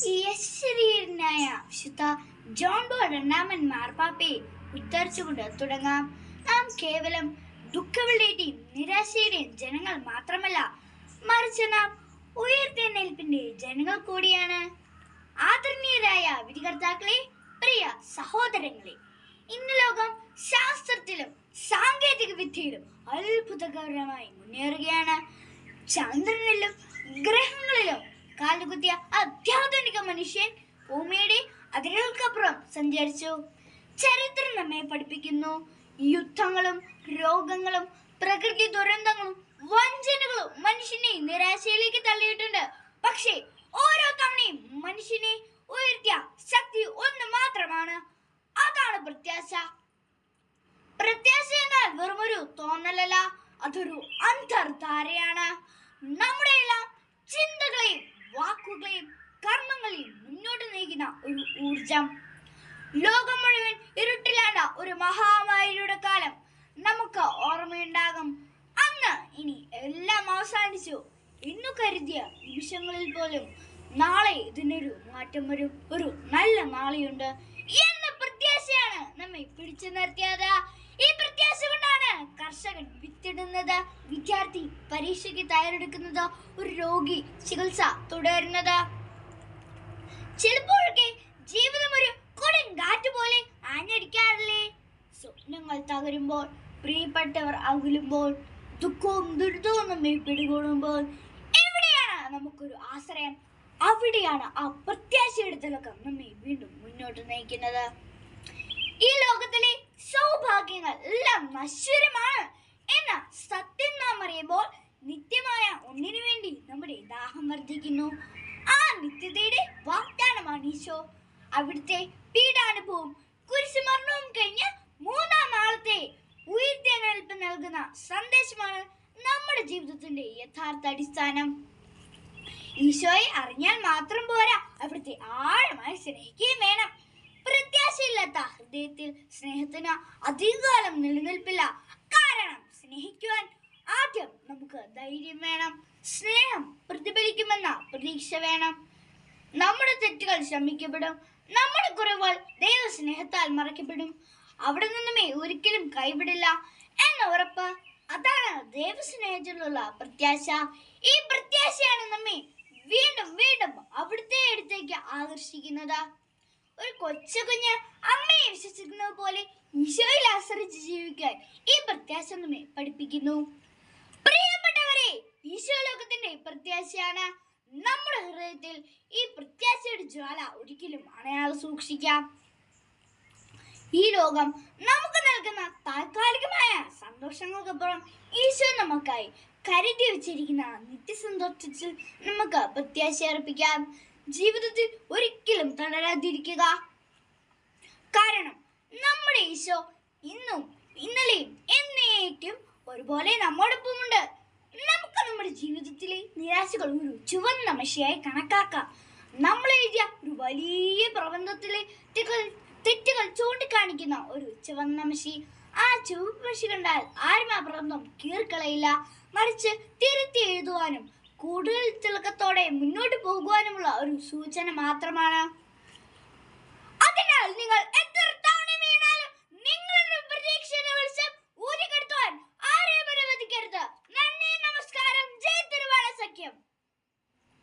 ഈ യശരീരനായ വിശുദ്ധ John ball രണ്ടാമൻ മാർപ്പാപ്പയെ ഉദ്ധരിച്ചുകൊണ്ട് തുടങ്ങാം. നാം കേവലം ദുഃഖങ്ങളുടെയും നിരാശയുടെയും ജനങ്ങൾ മാത്രമല്ല, മറിച്ച് നാം ഉയർത്തെഴുന്നേൽപ്പിന്റെ ജനങ്ങൾ കൂടിയാണ്. ആദരണീയരായ വിധികർത്താക്കളെ, പ്രിയ സഹോദരങ്ങളെ, ഇന്ന് ലോകം ശാസ്ത്രത്തിലും സാങ്കേതിക വിദ്യയിലും അത്ഭുതകരമായി മുന്നേറുകയാണ്. ചന്ദ്രനിലും ഗ്രഹങ്ങളിലും കാലുകുത്തിയ അത്യാധുനിക മനുഷ്യൻ ഭൂമിയുടെ അതിരുകൾക്കപ്പുറം സഞ്ചരിച്ചു. ചരിത്രം നമ്മെ പഠിപ്പിക്കുന്നു, യുദ്ധങ്ങളും രോഗങ്ങളും പ്രകൃതി ദുരന്തങ്ങളും വഞ്ചനകളും മനുഷ്യനെ നിരാശയിലേക്ക് തള്ളിയിട്ടുണ്ട്. പക്ഷേ ഓരോ തവണയും മനുഷ്യനെ ഉയർത്തിയ ശക്തി ഒന്ന് മാത്രമാണ്, അതാണ് പ്രത്യാശ. പ്രത്യാശ എന്നാൽ വെറുമൊരു തോന്നലല്ല, അതൊരു അന്തർധാരയാണ്. നമ്മുടെ എല്ലാം ചിന്തകളെയും വാക്കുകളെയും കർമ്മങ്ങളെയും മുന്നോട്ട് നയിക്കുന്ന ഒരു ഊർജം. ലോകം മുഴുവൻ ഇരുട്ടിലാണ്ട ഒരു മഹാമാരിയുടെ കാലം നമുക്ക് ഓർമ്മയുണ്ടാകും. അന്ന് ഇനി എല്ലാം അവസാനിച്ചു എന്നു കരുതിയ നിമിഷങ്ങളിൽ പോലും നാളെ ഇതിനൊരു മാറ്റം വരും, ഒരു നല്ല നാളെയുണ്ട് എന്ന പ്രത്യാശയാണ് നമ്മെ പിടിച്ചു നിർത്തിയത്. ഈ പ്രത്യാശ കൊണ്ടാണ് കർഷകൻ വിത്തിടുന്നത്, വിദ്യാർത്ഥി പരീക്ഷയ്ക്ക് തയ്യാറെടുക്കുന്നത്, ഒരു രോഗി ചികിത്സ തുടരുന്നത്. ചിലപ്പോഴൊക്കെ ജീവിതം ഒരു കൊടുങ്കാറ്റ് പോലെ ആഞ്ഞടിക്കാറില്ലേ? സ്വപ്നങ്ങൾ തകരുമ്പോൾ, പ്രിയപ്പെട്ടവർ അകലുമ്പോൾ, ദുഃഖവും ദുരിതവും നമ്മെ പിടികൂടുമ്പോൾ എവിടെയാണ് നമുക്കൊരു ആശ്രയം? അവിടെയാണ് ആ പ്രത്യാശയുടെ തിളക്കം നമ്മെ വീണ്ടും മുന്നോട്ട് നയിക്കുന്നത്. ഈ ലോകത്തിലെ സൗഭാഗ്യങ്ങൾ എല്ലാം നശ്വരമാണ് എന്ന സത്യം നാം അറിയുമ്പോൾ നിത്യമായ ഒന്നിനു വേണ്ടി നമ്മുടെ ദാഹം വർദ്ധിക്കുന്നു. ആ നിത്യതയുടെ വാഗ്ദാനമാണ് ഈശോ. അവിടുത്തെ പീഡാനുഭവവും കുരിശുമരണവും കഴിഞ്ഞ് മൂന്നാം നാളത്തെ ഉയർത്തെഴുന്നേൽപ്പ് നൽകുന്ന സന്ദേശമാണ് നമ്മുടെ ജീവിതത്തിന്റെ യഥാർത്ഥ അടിസ്ഥാനം. ഈശോയെ അറിഞ്ഞാൽ മാത്രം പോരാ, അവിടുത്തെ ആഴമായി സ്നേഹിക്കുകയും വേണം. പ്രത്യാശയില്ലാത്ത ഹൃദയത്തിൽ സ്നേഹത്തിന് അധികകാലം നിലനിൽപ്പില്ല. കാരണം സ്നേഹിക്കുവാൻ ആദ്യം നമുക്ക് ധൈര്യം വേണം, സ്നേഹം പ്രതിഫലിക്കുമെന്ന പ്രതീക്ഷ വേണം. നമ്മുടെ തെറ്റുകൾ ക്ഷമിക്കപ്പെടും, നമ്മുടെ കുറവുകൾ ദൈവ സ്നേഹത്താൽ മറയ്ക്കപ്പെടും. അവിടെ നിന്നുമേ ഒരിക്കലും കൈവിടില്ല എന്ന ഉറപ്പ്, അതാണ് ദൈവസ്നേഹത്തിലുള്ള പ്രത്യാശ. ഈ പ്രത്യാശയാണ് നമ്മെ വീണ്ടും വീണ്ടും അവിടുത്തെ അടുത്തേക്ക് ആകർഷിക്കുന്നത്. ഒരു കൊച്ചു കുഞ്ഞ് അമ്മയെ വിശ്വസിക്കുന്നത് പോലെ ഈശോയിൽ ആശ്രയിച്ച് ജീവിക്കാൻ ഈ പ്രത്യാശ നമ്മെ പഠിപ്പിക്കുന്നു. പ്രിയപ്പെട്ടവരെ, ഈശോ ലോകത്തിന്റെ പ്രത്യാശയാണ്. നമ്മുടെ ഹൃദയത്തിൽ ഈ പ്രത്യാശയുടെ ജ്വാല ഒരിക്കലും അണയാതെ സൂക്ഷിക്കാം. ഈ ലോകം നമുക്ക് നൽകുന്ന താൽക്കാലികമായ സന്തോഷങ്ങൾക്കപ്പുറം ഈശോ നമുക്കായി കരുതി വെച്ചിരിക്കുന്ന നിത്യസന്തോഷത്തിൽ നമുക്ക് പ്രത്യാശ അർപ്പിക്കാം. ജീവിതത്തിൽ ഒരിക്കലും തളരാതിരിക്കുക. കാരണം നമ്മുടെ ഈശോ ഇന്നും ഇന്നലെയും എന്നേക്കും ഒരുപോലെ നമ്മോടൊപ്പമുണ്ട്. നമുക്ക് നമ്മുടെ ജീവിതത്തിലെ നിരാശകൾ ഒരു ചുവന്ന മഷിയായി കണക്കാക്കാം. നമ്മൾ എഴുതിയ ഒരു വലിയ പ്രബന്ധത്തിലെ തെറ്റുകൾ ചൂണ്ടിക്കാണിക്കുന്ന ഒരു ചുവന്ന മഷി. ആ ചുവപ്പ് മഷി കണ്ടാൽ ആരും ആ പ്രബന്ധം കീറിക്കളയില്ല, മറിച്ച് തിരുത്തി എഴുതുവാനും കൂടുതൽ തിളക്കത്തോടെ മുന്നോട്ട് പോകുവാനുമുള്ള ഒരു സൂചന മാത്രമാണ്. അതിനാൽ നിങ്ങൾ